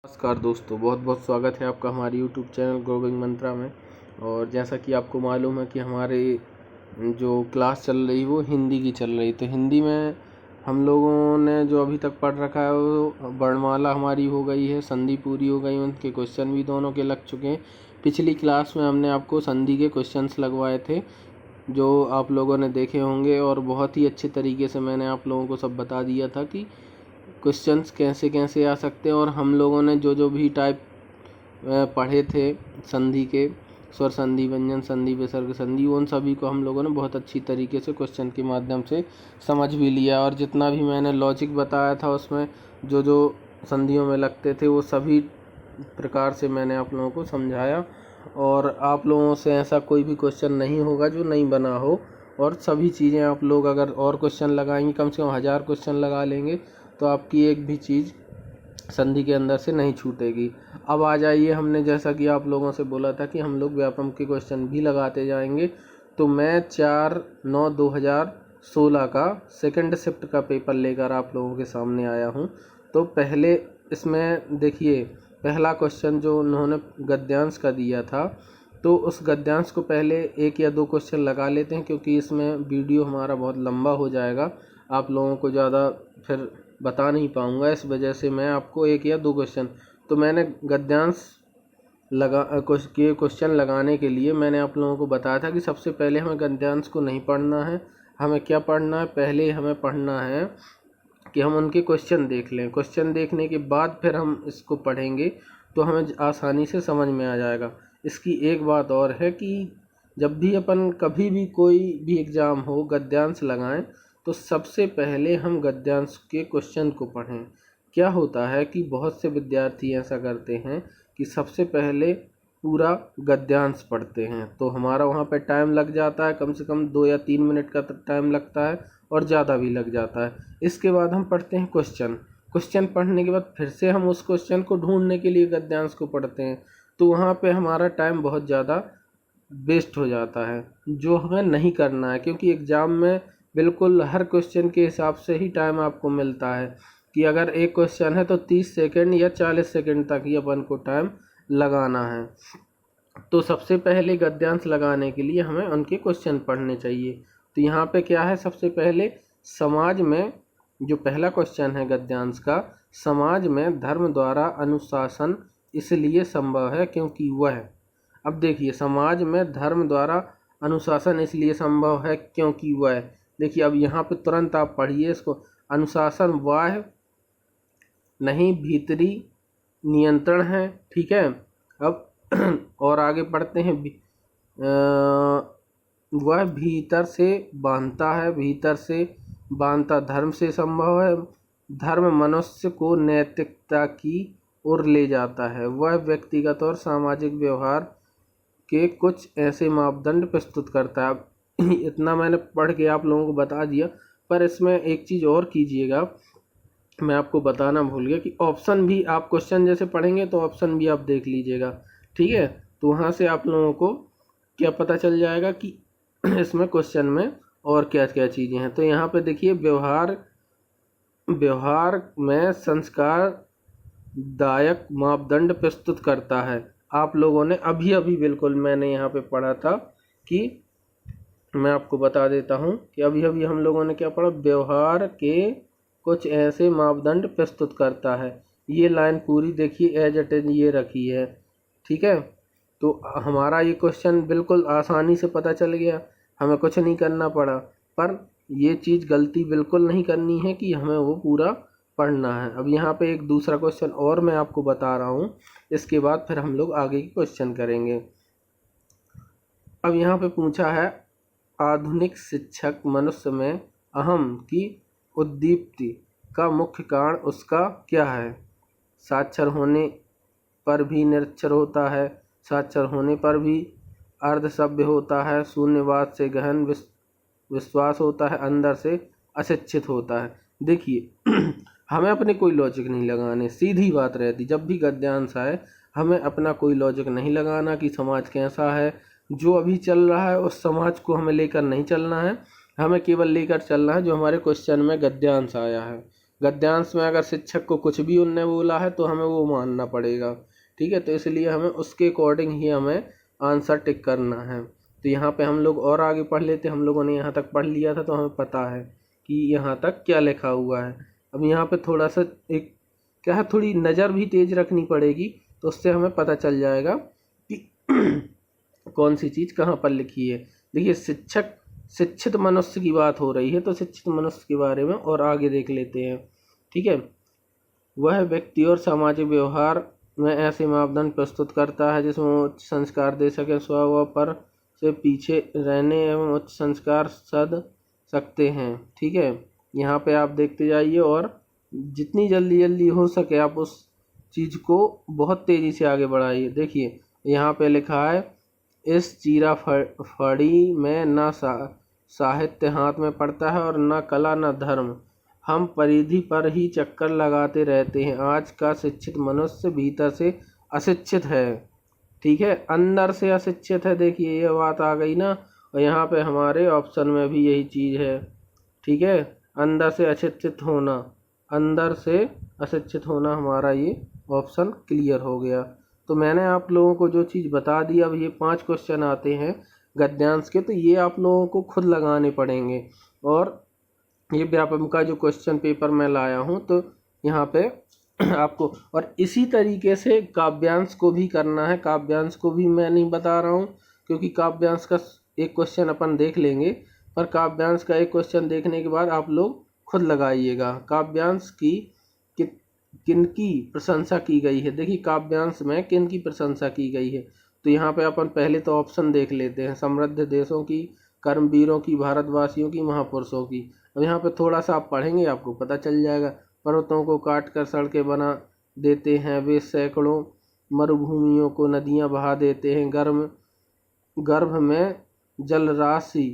नमस्कार दोस्तों, बहुत बहुत स्वागत है आपका हमारे यूट्यूब चैनल ग्रोविंग मंत्रा में। और जैसा कि आपको मालूम है कि हमारे जो क्लास चल रही वो हिंदी की चल रही, तो हिंदी में हम लोगों ने जो अभी तक पढ़ रखा है वो वर्णमाला हमारी हो गई है, संधि पूरी हो गई, उनके क्वेश्चन भी दोनों के लग चुके हैं। पिछली क्लास में हमने आपको संधि के क्वेश्चंस लगवाए थे जो आप लोगों ने देखे होंगे, और बहुत ही अच्छे तरीके से मैंने आप लोगों को सब बता दिया था कि क्वेश्चंस कैसे कैसे आ सकते हैं। और हम लोगों ने जो जो भी टाइप पढ़े थे संधि के, स्वर संधि, व्यंजन संधि, विसर्ग संधि, उन सभी को हम लोगों ने बहुत अच्छी तरीके से क्वेश्चन के माध्यम से समझ भी लिया। और जितना भी मैंने लॉजिक बताया था उसमें जो जो संधियों में लगते थे वो सभी प्रकार से मैंने आप लोगों को समझाया। और आप लोगों से ऐसा कोई भी क्वेश्चन नहीं होगा जो नहीं बना हो, और सभी चीज़ें आप लोग अगर और क्वेश्चन लगाएंगे, कम से कम 1000 क्वेश्चन लगा लेंगे तो आपकी एक भी चीज़ संधि के अंदर से नहीं छूटेगी। अब आ जाइए, हमने जैसा कि आप लोगों से बोला था कि हम लोग व्यापम के क्वेश्चन भी लगाते जाएंगे, तो मैं 4/9/2016 का सेकंड शिफ्ट का पेपर लेकर आप लोगों के सामने आया हूं। तो पहले इसमें देखिए, पहला क्वेश्चन जो उन्होंने गद्यांश का दिया था, तो उस गद्यांश को पहले 1 या 2 क्वेश्चन लगा लेते हैं, क्योंकि इसमें वीडियो हमारा बहुत लंबा हो जाएगा, आप लोगों को ज़्यादा फिर बता नहीं पाऊँगा। इस वजह से मैं आपको 1 या 2 क्वेश्चन, तो मैंने गद्यांश क्वेश्चन लगाने के लिए मैंने आप लोगों को बताया था कि सबसे पहले हमें गद्यांश को नहीं पढ़ना है। हमें क्या पढ़ना है, पहले हमें पढ़ना है कि हम उनके क्वेश्चन देख लें। क्वेश्चन देखने के बाद फिर हम इसको पढ़ेंगे तो हमें आसानी से समझ में आ जाएगा। इसकी एक बात और है कि जब भी अपन कभी भी कोई भी एग्ज़ाम हो, गद्यांश लगाएं, तो सबसे पहले हम गद्यांश के क्वेश्चन को पढ़ें। क्या होता है कि बहुत से विद्यार्थी ऐसा करते हैं कि सबसे पहले पूरा गद्यांश पढ़ते हैं, तो हमारा वहाँ पे टाइम लग जाता है, कम से कम 2 या 3 मिनट का टाइम लगता है, और ज़्यादा भी लग जाता है। इसके बाद हम पढ़ते हैं क्वेश्चन। क्वेश्चन पढ़ने के बाद फिर से हम उस क्वेश्चन को ढूंढने के लिए गद्यांश को पढ़ते हैं, तो वहाँ पे हमारा टाइम बहुत ज़्यादा वेस्ट हो जाता है, जो हमें नहीं करना है। क्योंकि एग्ज़ाम में बिल्कुल हर क्वेश्चन के हिसाब से ही टाइम आपको मिलता है कि अगर एक क्वेश्चन है तो 30 सेकंड या 40 सेकंड तक ही अपन को टाइम लगाना है। तो सबसे पहले गद्यांश लगाने के लिए हमें उनके क्वेश्चन पढ़ने चाहिए। तो यहाँ पे क्या है, सबसे पहले समाज में जो पहला क्वेश्चन है गद्यांश का, समाज में धर्म द्वारा अनुशासन इसलिए संभव है क्योंकि वह, अब देखिए, समाज में धर्म द्वारा अनुशासन इसलिए संभव है क्योंकि वह, देखिए अब यहाँ पे तुरंत आप पढ़िए इसको, अनुशासन बाह्य नहीं भीतरी नियंत्रण है, ठीक है। अब और आगे पढ़ते हैं, वह भीतर से बांधता है, भीतर से बांधता धर्म से संभव है। धर्म मनुष्य को नैतिकता की ओर ले जाता है। वह व्यक्तिगत और सामाजिक व्यवहार के कुछ ऐसे मापदंड प्रस्तुत करता है। अब इतना मैंने पढ़ के आप लोगों को बता दिया, पर इसमें एक चीज़ और कीजिएगा, मैं आपको बताना भूल गया कि ऑप्शन भी आप क्वेश्चन जैसे पढ़ेंगे तो ऑप्शन भी आप देख लीजिएगा, ठीक है। तो वहाँ से आप लोगों को क्या पता चल जाएगा कि इसमें क्वेश्चन में और क्या क्या चीज़ें हैं। तो यहाँ पे देखिए, व्यवहार में संस्कार दायक मापदंड प्रस्तुत करता है। आप लोगों ने अभी अभी बिल्कुल मैंने यहाँ पे पढ़ा था कि, मैं आपको बता देता हूँ कि अभी अभी हम लोगों ने क्या पढ़ा, व्यवहार के कुछ ऐसे मापदंड प्रस्तुत करता है। ये लाइन पूरी देखिए एज इट इज ये रखी है, ठीक है। तो हमारा ये क्वेश्चन बिल्कुल आसानी से पता चल गया, हमें कुछ नहीं करना पड़ा। पर ये चीज़ गलती बिल्कुल नहीं करनी है कि हमें वो पूरा पढ़ना है। अब यहाँ पे एक दूसरा क्वेश्चन और मैं आपको बता रहा हूँ, इसके बाद फिर हम लोग आगे के क्वेश्चन करेंगे। अब यहाँ पे पूछा है, आधुनिक शिक्षक मनुष्य में अहम की उद्दीप्ति का मुख्य कारण उसका क्या है। साक्षर होने पर भी निरक्षर होता है, साक्षर होने पर भी अर्धसभ्य होता है, शून्यवाद से गहन विश्वास होता है, अंदर से अशिक्षित होता है। देखिए हमें अपने कोई लॉजिक नहीं लगाने, सीधी बात रहती, जब भी गद्यांश आए हमें अपना कोई लॉजिक नहीं लगाना कि समाज कैसा है, जो अभी चल रहा है उस समाज को हमें लेकर नहीं चलना है, हमें केवल लेकर चलना है जो हमारे क्वेश्चन में गद्यांश आया है। गद्यांश में अगर शिक्षक को कुछ भी उनने बोला है तो हमें वो मानना पड़ेगा, ठीक है। तो इसलिए हमें उसके अकॉर्डिंग ही हमें आंसर टिक करना है। तो यहाँ पे हम लोग और आगे पढ़ लेते, हम लोगों ने यहाँ तक पढ़ लिया था तो हमें पता है कि यहाँ तक क्या लिखा हुआ है। अब यहाँ पे थोड़ा सा एक क्या है, थोड़ी नज़र भी तेज रखनी पड़ेगी, तो उससे हमें पता चल जाएगा कि कौन सी चीज़ कहाँ पर लिखी है। देखिए शिक्षित मनुष्य की बात हो रही है, तो शिक्षित मनुष्य के बारे में और आगे देख लेते हैं, ठीक है। वह व्यक्ति और सामाजिक व्यवहार में ऐसे मापदंड प्रस्तुत करता है जिसमें उच्च संस्कार दे सके, स्वभाव पर से पीछे रहने एवं उच्च संस्कार सद सकते हैं, ठीक है। यहाँ पे आप देखते जाइए और जितनी जल्दी हो सके आप उस चीज़ को बहुत तेज़ी से आगे बढ़ाइए। देखिए यहाँ पे लिखा है, इस चीरा फड़ी में न साहित्य हाथ में पड़ता है और न कला न धर्म, हम परिधि पर ही चक्कर लगाते रहते हैं। आज का शिक्षित मनुष्य भीतर से अशिक्षित है, ठीक है, अंदर से अशिक्षित है। देखिए ये बात आ गई ना, और यहाँ पे हमारे ऑप्शन में भी यही चीज़ है, ठीक है। अंदर से अशिक्षित होना, अंदर से अशिक्षित होना, हमारा ये ऑप्शन क्लियर हो गया। तो मैंने आप लोगों को जो चीज़ बता दी, अब ये 5 क्वेश्चन आते हैं गद्यांश के, तो ये आप लोगों को खुद लगाने पड़ेंगे। और ये व्यापम का जो क्वेश्चन पेपर मैं लाया हूँ, तो यहाँ पे आपको और इसी तरीके से काव्यांश को भी करना है। काव्यांश को भी मैं नहीं बता रहा हूँ क्योंकि काव्यांश का एक क्वेश्चन अपन देख लेंगे, पर काव्यांश का एक क्वेश्चन देखने के बाद आप लोग खुद लगाइएगा। काव्यांश की किनकी प्रशंसा की गई है। देखिए काव्यांश में किनकी प्रशंसा की गई है, तो यहाँ पे अपन पहले तो ऑप्शन देख लेते हैं, समृद्ध देशों की, कर्मवीरों की, भारतवासियों की, महापुरुषों की। अब यहाँ पे थोड़ा सा आप पढ़ेंगे आपको पता चल जाएगा। पर्वतों को काट कर सड़कें बना देते हैं वे, सैकड़ों मरुभूमियों को नदियाँ बहा देते हैं, गर्भ में जलराशि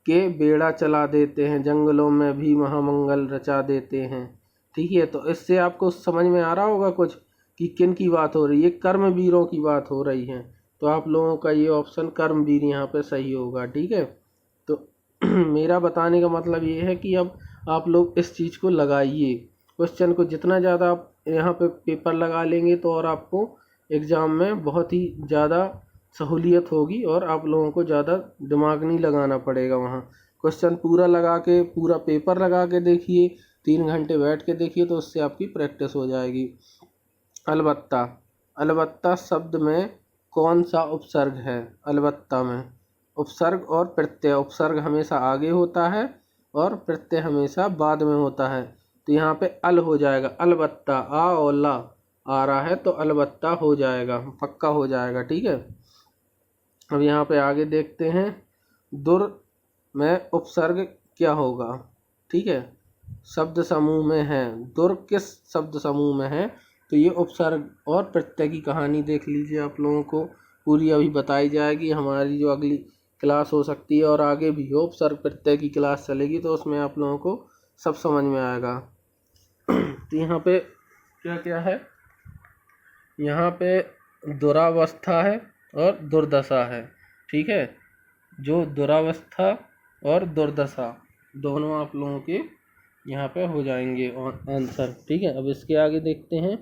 के बेड़ा चला देते हैं, जंगलों में भी महामंगल रचा देते हैं, ठीक है। तो इससे आपको समझ में आ रहा होगा कुछ कि किन की बात हो रही है, कर्मवीरों की बात हो रही है। तो आप लोगों का ये ऑप्शन कर्मवीर यहाँ पे सही होगा, ठीक है। तो मेरा बताने का मतलब ये है कि अब आप लोग इस चीज़ को लगाइए, क्वेश्चन को जितना ज़्यादा आप यहाँ पे पेपर लगा लेंगे तो और आपको एग्ज़ाम में बहुत ही ज़्यादा सहूलियत होगी और आप लोगों को ज़्यादा दिमाग नहीं लगाना पड़ेगा। वहाँ क्वेश्चन पूरा लगा के, पूरा पेपर लगा के देखिए, 3 घंटे बैठ के देखिए, तो उससे आपकी प्रैक्टिस हो जाएगी। अलबत्ता, अलबत्ता शब्द में कौन सा उपसर्ग है। अलबत्ता में उपसर्ग और प्रत्यय, उपसर्ग हमेशा आगे होता है और प्रत्यय हमेशा बाद में होता है। तो यहाँ पे अल हो जाएगा, अलबत्ता, आ और ला आ रहा है तो अलबत्ता हो जाएगा, पक्का हो जाएगा, ठीक है। अब यहाँ पे आगे देखते हैं, दुर में उपसर्ग क्या होगा, ठीक है। शब्द समूह में है, दुर किस शब्द समूह में है, तो ये उपसर्ग और प्रत्यय की कहानी देख लीजिए, आप लोगों को पूरी अभी बताई जाएगी। हमारी जो अगली क्लास हो सकती है और आगे भी हो, उपसर्ग प्रत्यय की क्लास चलेगी, तो उसमें आप लोगों को सब समझ में आएगा। तो यहाँ पे क्या क्या है, यहाँ पे दुरावस्था है और दुर्दशा है, ठीक है। जो दुरावस्था और दुर्दशा दोनों आप लोगों के यहाँ पे हो जाएंगे आंसर, ठीक है। अब इसके आगे देखते हैं,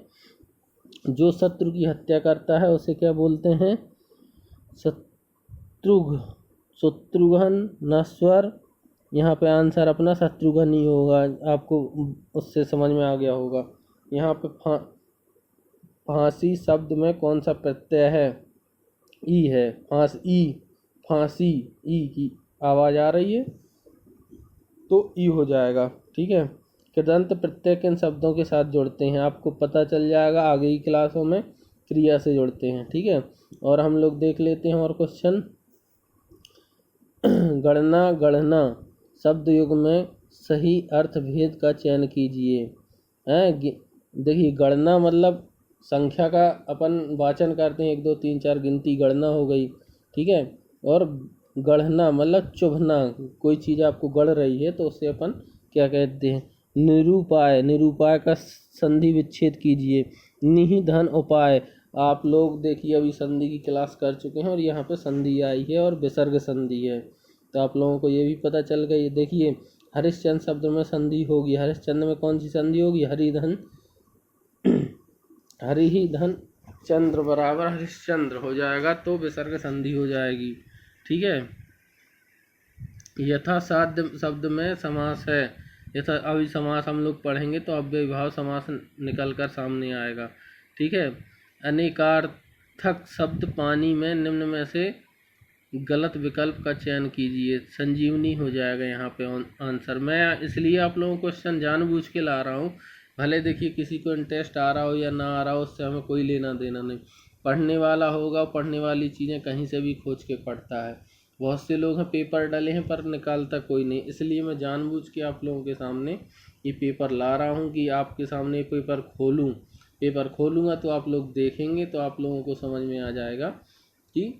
जो शत्रु की हत्या करता है उसे क्या बोलते हैं, शत्रुघ्न नश्वर। यहाँ पे आंसर अपना शत्रुघ्न ही होगा, आपको उससे समझ में आ गया होगा। यहाँ पे फांसी शब्द में कौन सा प्रत्यय है, ई है, फांसी, ई की आवाज़ आ रही है तो ई हो जाएगा, ठीक है। कृदंत प्रत्यय किन शब्दों के साथ जुड़ते हैं, आपको पता चल जाएगा आगे की क्लासों में, क्रिया से जुड़ते हैं, ठीक है। और हम लोग देख लेते हैं और क्वेश्चन, गणना शब्द युग में सही अर्थ भेद का चयन कीजिए। देखिए गणना मतलब संख्या का अपन वाचन करते हैं, 1 2 3 4 गिनती गणना हो गई, ठीक है। और गढ़ना मतलब चुभना, कोई चीज़ आपको गढ़ रही है तो उससे अपन क्या कहते हैं, निरूपाय, निरूपाय का संधि विच्छेद कीजिए। निधन उपाय, आप लोग देखिए अभी संधि की क्लास कर चुके हैं और यहाँ पे संधि आई है और विसर्ग संधि है, तो आप लोगों को ये भी पता चल गई। देखिए हरिश्चंद्र शब्द में संधि होगी, हरिश्चंद्र में कौन सी संधि होगी, हरिधन, हरि ही धन चंद्र बराबर हरिश्चंद्र हो जाएगा, तो विसर्ग संधि हो जाएगी। ठीक है। यथा साध्य शब्द में समास है, यथा अभी समास हम लोग पढ़ेंगे तो अव्ययीभाव समास निकल कर सामने आएगा। ठीक है। अनेकार्थक शब्द पानी में निम्न में से गलत विकल्प का चयन कीजिए, संजीवनी हो जाएगा यहाँ पे आंसर। मैं इसलिए आप लोगों को क्वेश्चन जानबूझ के ला रहा हूँ, भले देखिए किसी को इंटरेस्ट आ रहा हो या ना आ रहा हो, उससे हमें कोई लेना देना नहीं। पढ़ने वाला होगा, पढ़ने वाली चीज़ें कहीं से भी खोज के पढ़ता है। बहुत से लोग हैं पेपर डाले हैं पर निकालता कोई नहीं, इसलिए मैं जानबूझ के आप लोगों के सामने ये पेपर ला रहा हूँ कि आपके सामने पेपर खोलूँ। पेपर खोलूँगा तो आप लोग देखेंगे तो आप लोगों को समझ में आ जाएगा कि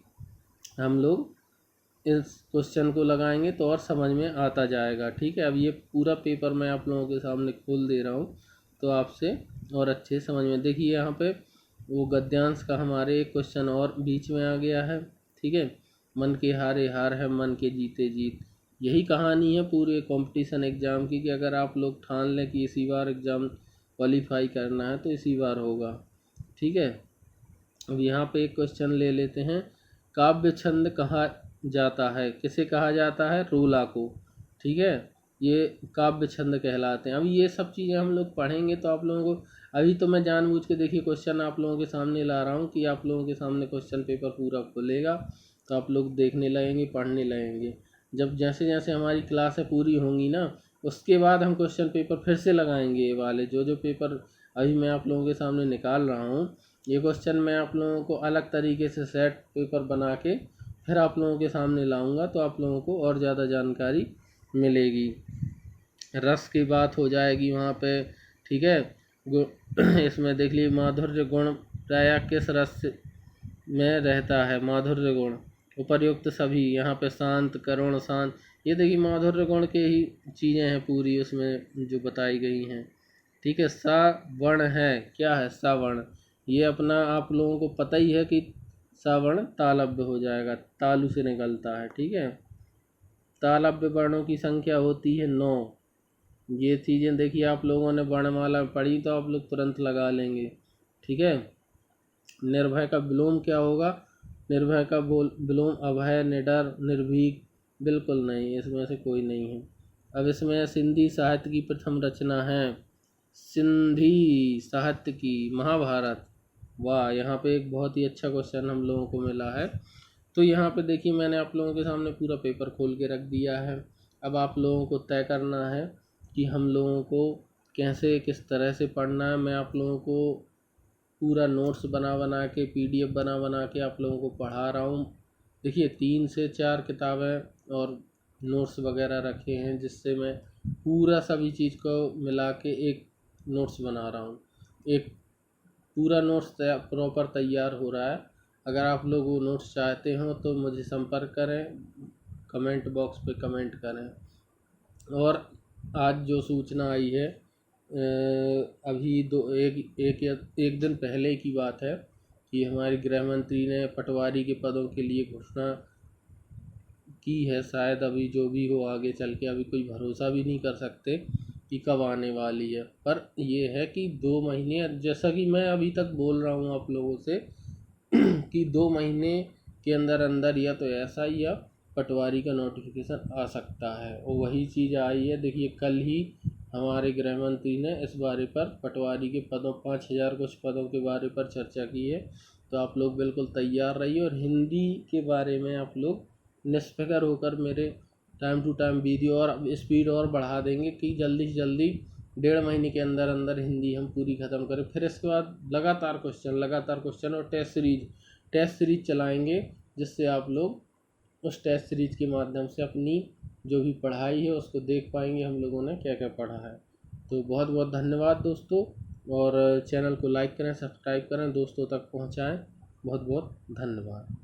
हम लोग इस क्वेश्चन को लगाएंगे तो और समझ में आता जाएगा। ठीक है। अब ये पूरा पेपर मैं आप लोगों के सामने खोल दे रहा हूँ तो आपसे और अच्छे समझ में। देखिए यहाँ पे वो गद्यांश का हमारे एक क्वेश्चन और बीच में आ गया है। ठीक है। मन के हारे हार है, मन के जीते जीत। यही कहानी है पूरे कंपटीशन एग्ज़ाम की कि अगर आप लोग ठान लें कि इसी बार एग्ज़ाम क्वालिफाई करना है तो इसी बार होगा। ठीक है। अब यहाँ पे एक क्वेश्चन ले लेते हैं, काव्य छंद कहा जाता है, किसे कहा जाता है, रोला को। ठीक है। ये काव्य छंद कहलाते हैं। अब ये सब चीज़ें हम लोग पढ़ेंगे तो आप लोगों को, अभी तो मैं जानबूझ के देखिए क्वेश्चन आप लोगों के सामने ला रहा हूँ कि आप लोगों के सामने क्वेश्चन पेपर पूरा खुलेगा तो आप लोग देखने लगेंगे, पढ़ने लगेंगे। जब जैसे जैसे हमारी क्लासें पूरी होंगी ना, उसके बाद हम क्वेश्चन पेपर फिर से लगाएंगे। ये वाले जो पेपर अभी मैं आप लोगों के सामने निकाल रहा हूँ, ये क्वेश्चन मैं आप लोगों को अलग तरीके से सेट पेपर बना के फिर आप लोगों के सामने लाऊंगा तो आप लोगों को और ज़्यादा जानकारी मिलेगी। रस की बात हो जाएगी वहाँ पे। ठीक है। इसमें देख लीजिए, माधुर्य गुण प्रायः किस रस में रहता है, माधुर्य गुण। उपर्युक्त सभी, यहाँ पे शांत, करुण, शांत, ये देखिए माधुर्य गुण के ही चीज़ें हैं पूरी उसमें जो बताई गई हैं। ठीक है। सा वर्ण है, क्या है, सा वर्ण। ये अपना आप लोगों को पता ही है कि सावर्ण तालव्य हो जाएगा, तालु से निकलता है। ठीक है। तालव्य वर्णों की संख्या होती है 9। ये चीज़ें देखिए आप लोगों ने वर्णमाला पढ़ी तो आप लोग तुरंत लगा लेंगे। ठीक है। निर्भय का विलोम क्या होगा, निर्भय का विलोम अभय, निडर, निर्भीक, बिल्कुल नहीं, इसमें से कोई नहीं है। अब इसमें सिंधी साहित्य की प्रथम रचना है, सिंधी साहित्य की महाभारत। वाह, यहाँ पे एक बहुत ही अच्छा क्वेश्चन हम लोगों को मिला है। तो यहाँ पे देखिए मैंने आप लोगों के सामने पूरा पेपर खोल के रख दिया है। अब आप लोगों को तय करना है कि हम लोगों को कैसे किस तरह से पढ़ना है। मैं आप लोगों को पूरा नोट्स बना के PDF बना के आप लोगों को पढ़ा रहा हूँ। देखिए 3 से 4 किताबें और नोट्स वगैरह रखे हैं जिससे मैं पूरा सभी चीज़ को मिला के एक नोट्स बना रहा हूँ। एक पूरा नोट्स प्रॉपर तैयार हो रहा है। अगर आप लोग वो नोट्स चाहते हो तो मुझे संपर्क करें, कमेंट बॉक्स पे कमेंट करें। और आज जो सूचना आई है अभी एक दिन पहले की बात है कि हमारे गृह मंत्री ने पटवारी के पदों के लिए घोषणा की है। शायद अभी जो भी हो आगे चल के, अभी कोई भरोसा भी नहीं कर सकते कि कब आने वाली है। पर ये है कि 2 महीने, जैसा कि मैं अभी तक बोल रहा हूँ आप लोगों से कि 2 महीने के अंदर अंदर या तो ऐसा ही या पटवारी का नोटिफिकेशन आ सकता है। और वही चीज़ आई है। देखिए कल ही हमारे गृह मंत्री ने इस बारे पर पटवारी के पदों 5000 कुछ पदों के बारे पर चर्चा की है। तो आप लोग बिल्कुल तैयार रहिए और हिंदी के बारे में आप लोग निष्फिक्र होकर मेरे टाइम टू टाइम वीडियो और स्पीड और बढ़ा देंगे कि जल्दी से जल्दी 1.5 महीने के अंदर अंदर हिंदी हम पूरी ख़त्म करें। फिर इसके बाद लगातार क्वेश्चन और टेस्ट सीरीज चलाएंगे जिससे आप लोग उस टेस्ट सीरीज के माध्यम से अपनी जो भी पढ़ाई है उसको देख पाएंगे हम लोगों ने क्या क्या पढ़ा है। तो बहुत बहुत धन्यवाद दोस्तों, और चैनल को लाइक करें, सब्सक्राइब करें, दोस्तों तक पहुंचाएं। बहुत बहुत धन्यवाद।